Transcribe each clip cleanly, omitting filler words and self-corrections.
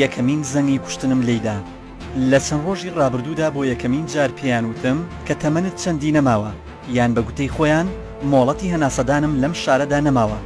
یەکەمین زەنگی کوشتنم لێیدا. لە چەند ڕۆژی ڕابردوودا بۆ یەکەمین جار پێیان وتم کە تەمەنت چەندی نەماوە، یان بە گوتەی خۆیان مۆڵەتی هەناسەدانم لەم شارەدا نەماوە.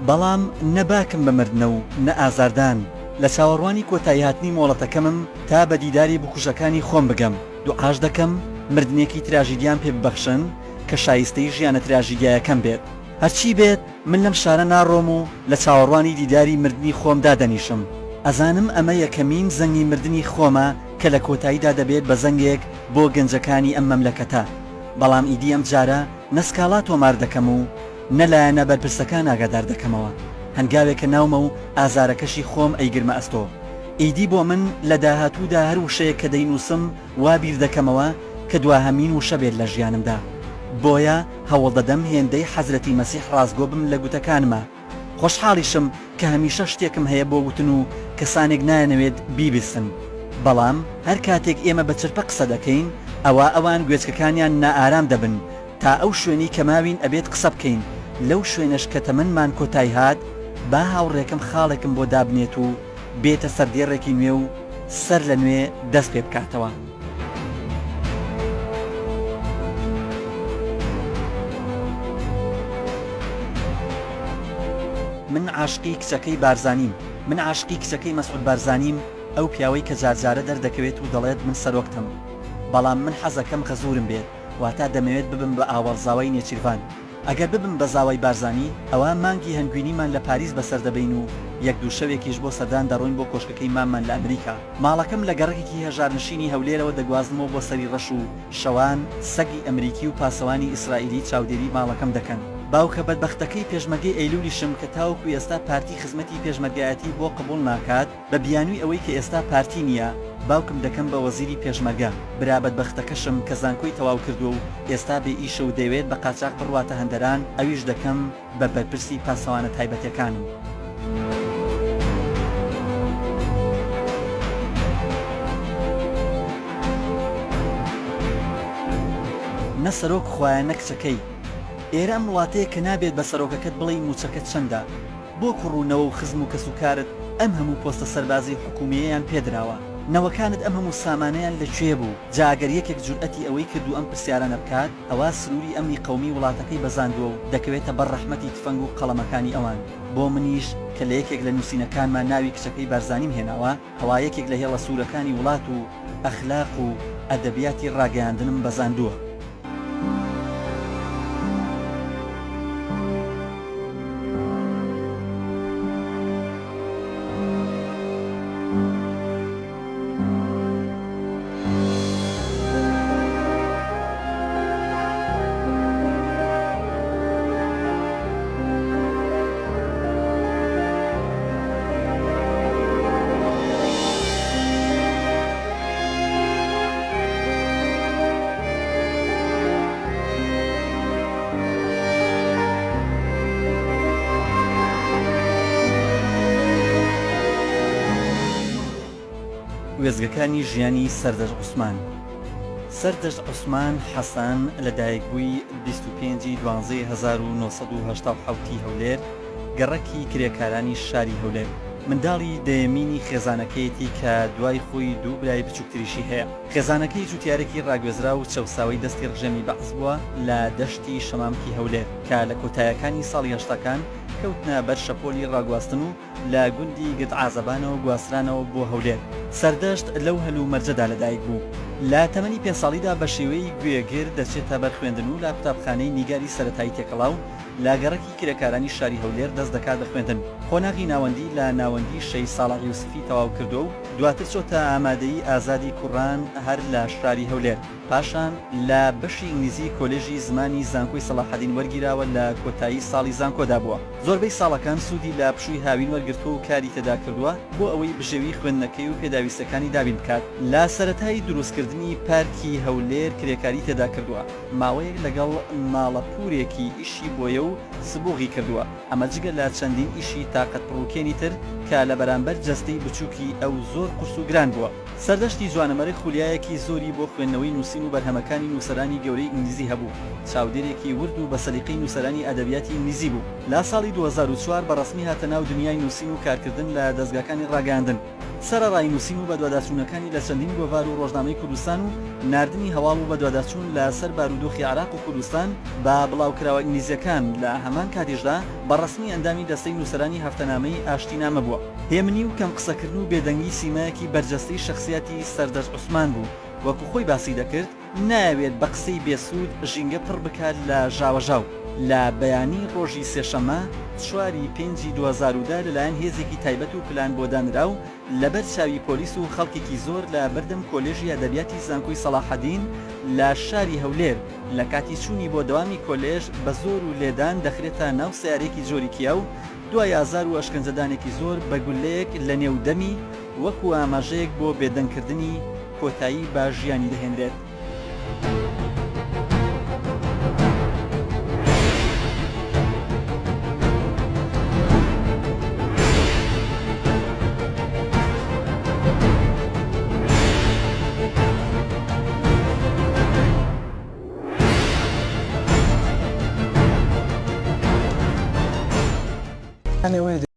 بەڵام نەباکم بمردنە و نە ئازاردان لە چاوەڕوانی کۆتایی هاتنی مۆڵەتەکەمم تا بە دیداری بکوژەکانی خۆم بگەم. دوعاش دەکەم مردنێکی تراژیدیان پێ ببەخشن کە شایستەی ژیانە تراژیدیایەکەم بێت. هەرچی بێت من لەم شارە ناڕۆم و لە چاوەڕوانی دیداری مردنی خۆمدا دەنیشم. ئەزانم ئەمە یەکەمین زەنگی مردنی خۆمە کە لە کۆتاییدا دەبێت بە زەنگێک بۆ گەنجەکانی ئەم مەملەکەتە. بەڵام ئیدی ئەم جارە نەسکاڵا تۆمار دەکەم و نەلایەنە بەرپرسەکان ئاگادار دەکەمەوە. هەنگاوێکە ناومە و ئازارەکەشی خۆم ئەیگرمە ئەستۆ. ئیدی بۆ من لە داهاتوودا هەر وشەیە کە دەینووسم وا بیر دەکەمەوە کە دواهەمین وشە بێت لە ژیانمدا. بۆیە هەوڵ دەدەم هێندەی حەزرەتی مەسیح ڕازگۆ بم لە گوتەکانمە. خۆشحاڵیشم کە هەمیشە شتێکم هەیە بۆ گوتن و کەسانێک نایەنەوێت بیبیستن. بەڵام هەر کاتێک ئێمە بە چرپە قسە دەکەین ئەوان گوێچکەکانیان نائارام دەبن تا ئەو شوێنی کە ماوین ئەبێت قسە بکەین. لەو شوێنەش کە تەمەنمان کۆتای هات با هاوڕێکم خاڵێکم بۆ دابنێت و بێتە سەردێڕێکی نوێ و سەر لە نوێ دەست پێ بکاتەوە. من عاشقی کچەکەی بارزانیم. من عاشقی کچەکەی مەسعود بارزانیم، ئەو پیاوەی کە جارجارە دەردەکەوێت و دەڵێت من سەرۆکتم. بەڵام من حەزەکەم خەزورم بێت، واتە دەمەوێت ببم بە ئاوەڵزاوای نێچیروان. ئەگەر ببم بە زاوای بارزانی ئەوە مانگی هەنگوینیمان لە پاریس بەسەر دەبین و یەک دوو شەوێکیش بۆ سەردان دەڕۆین بۆ کۆشکەکەی مامان لە ئەمریکا. ماڵەکەم لە گەڕێکی هەژارنشینی هەولێرەوە دەگوازمەوە بۆ سەری ڕەش و شەوان سەگی ئەمریکی و پاسەوانی ئیسرائیلی چاودێری ماڵەکەم دەکەن. باوکە بەدبەختەکەی پێشمەرگەی ئەیلولیشم کە تاوەکو ئێستا پارتی خزمەتی پێشمەرگایەتی بۆ قبول ناکات بە بیانووی ئەوەی کە ئێستا پارتی نییە، باوکم دەکەم بە وەزیری پێشمەرگە. برا بەدبەختەکەشم کە زانکۆی تەواو کردو و ئێستا بێ ئیشە و دەیەوێت بە قاچاق بڕواتە هەندەران، ئەویش دەکەم بە بەرپرسی پاسەوانە تایبەتیەکانم. نە سەرۆک خوایە نە کچەکەی. ئێرە ئەم وڵاتەیە کە نابێت بە سەرۆکەکەت بڵێی موچەکەت چەندە. بۆ کوڕوونەوە و خزم و کەسوکارت ئەم هەموو پۆستە سەربازی حکومیەیان پێدراوە. نەوەکانت ئەم هەموو سامانەیان لەکوێ بوو؟ جاگەر یەکێک جورئەتی ئەوەی کردو ئەم پرسیارانە بکات، ئەوە سروری ئەمنی قەومی وڵاتەکەی بەزاندووە و دەکەوێتە بەر ڕەحمەتی تفەنگ و قەڵەمەکانی ئەوان. بۆ منیش کە لە یەکێک لە نووسینەکانمان ناوی کچەکەی بارزانیم هێناوە، هەوا یەکێک لە هێڵە سوورەکانی وڵات و ئەخلاق و ئەدەبیاتی ڕاگەیاندنم بەزاندووە. وێزگەکانی ژیانی سەردەژ عوسمان. سەردەژ عوسمان حەسان لەدایکبووی 25/12/1987 هەولێر، گەڕەکی کرێکارانی شاری هەولێر، منداڵی دەیەمینی خێزانەکەیەتی کە دوای خۆی دوو برای بچووکتریشی هەیە. خێزانەکەی جوتیارێکی ڕاگوێزرا و چەوساوی دەستی ڕژەمی بەعز بووە لە دەشتی شەمامکی هەولێر کە لە کۆتایەکانی ساڵی هەشتەکان کەوتنە بەر شەپۆلی ڕاگواستن و لە گوندی گدعازەبانەوە گواسترانەوە بۆ هەولێر. سەردەشت لەو هەلوو مەرجەدا لەدایک بوو. لە تەمەنی 5 ساڵیدا بە شێوەی گوێگر دەچێتە بەر خوێندن و لە قوتابخانەی نیگاری سەرەتایی تێکەڵاو لە گەڕەکی کرێکارانی شاری هەولێر دەست دەکات بە خوێندن. خۆناغی ناوەندی لە ناوەندی شەی ساڵح یوسفی تەواو کردو و دواتر چۆتە ئامادەی ئازادی کوڕان هەر لە شاری هەولێر. پاشان لە بەشی ئینگلیزی کۆلێژی زمانی زانکۆی سەلاحەدین وەرگیراوە لە کۆتایی ساڵی زانکۆدا بووە. زۆربەی ساڵەکان سوودی لە پشووی هاوین وەرگرتو و کاری تێدا کردووە بۆ ئەوەی بژێوی خوێندنەکەی و پێداویستەکانی دابین بکات. لە سەرەتای دروستکردنی پارکی هەولێر کرێکاری تێدا کردووە. ماوەیەک لەگەڵ ماڵەپورێکی ئیشی بۆیە و سبوغی کردووە. ئەمە جگە لە چەندین ئیشی تاقەت پڕووکێنی تر کە لە بەرامبەر جەستەی بچووکی ئەو زۆر قورس و گران بووە. سەردەشتی جوانەمەرەی خولیایەکی زۆری بۆ خوێندنەوەی نووسین و بەرهەمەکانی نووسەرانی گەورەی ئینگلیزی هەبوو. چاودێرێکی ورد و بە سەلیقەی نووسەرانی ئەدەبیاتی ئینگلیزی بوو. لا ساڵی 2004 بەڕەسمی هاتە ناو دنیای ڕاینووسین و کارکردن لە دەستگاکانی ڕاگەاندن سرە ڕاینووسین و بەدواداچوونەکانی لە چەندین گۆڤار و ڕۆژنامەی کوردستان و ناردنی هەواڵ و بەدواداچوون لە سەر بارودۆخی عراق و کوردستان بە بڵاوکراوە ئینگلیزیەکان لە هەمان کاتیشدا بەڕەسمی ئەندامی دەستەی نووسەرانی هەفتەنامەی ئاشتینامە بووە. هێمنی و کەم قسەکردن و بێدەنگی سیمایەکی بەرجەستەی شخصیەتی سەردەست عوسمان بوو. وەکو خۆی باسی دەکرد ناوێت بە قسەی بێسوود ژینگە پڕ بکات لە ژاوەژاو. لە بەیانی ڕۆژی سێشەممە 4/5/2010 لەلایەن هێزێکی تایبەت و پلان بۆ دانرا و لەبەر چاوی پۆلیس و خەڵکێکی زۆر لە بەردەم کۆلێژی ئەدەبیاتی زانکۆی سەلاحەدین لە شاری هەولێر لە کاتی چوونی بۆ دەوامی کۆلێژ بە زۆر و لێدان دەخرێتە ناو سیارێکی زۆریکیا و دوای ئازار و ئەشکەنجەدانێکی زۆر بە گولەیەک لە نێودەمی وەکو ئاماژەیەک بۆ بێدەنگکردنی کۆتایی بە ژیانی دەهێنرێت. Anyway,